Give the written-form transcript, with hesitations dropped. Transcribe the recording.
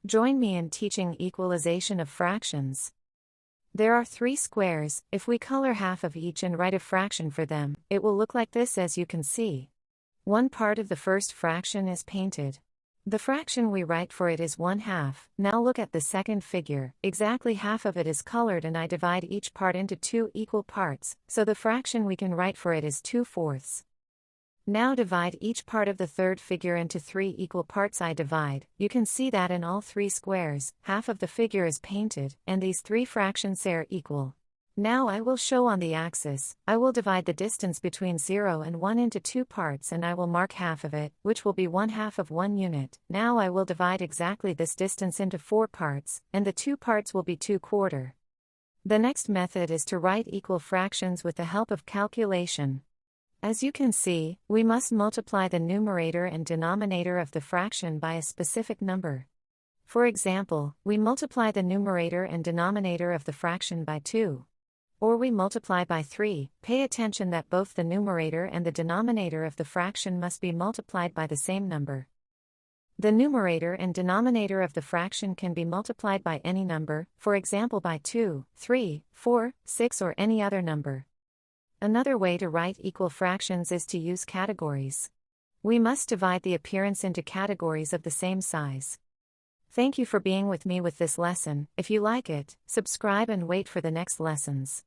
Join me in teaching equalization of fractions. There are 3 squares. If we color half of each and write a fraction for them, it will look like this, as you can see. One part of the first fraction is painted. The fraction we write for it is 1/2. Now look at the second figure. Exactly half of it is colored, and I divide each part into 2 equal parts, so the fraction we can write for it is 2/4. Now divide each part of the third figure into 3 equal parts. I divide. You can see that in all 3 squares, half of the figure is painted, and these 3 fractions are equal. Now I will show on the axis. I will divide the distance between 0 and 1 into 2 parts, and I will mark half of it, which will be 1/2 of 1 unit. Now I will divide exactly this distance into 4 parts, and the 2 parts will be 2/4. The next method is to write equal fractions with the help of calculation. As you can see, we must multiply the numerator and denominator of the fraction by a specific number. For example, we multiply the numerator and denominator of the fraction by 2. Or we multiply by 3. Pay attention that both the numerator and the denominator of the fraction must be multiplied by the same number. The numerator and denominator of the fraction can be multiplied by any number, for example by 2, 3, 4, 6 or any other number. Another way to write equal fractions is to use categories. We must divide the appearance into categories of the same size. Thank you for being with me with this lesson. If you like it, subscribe and wait for the next lessons.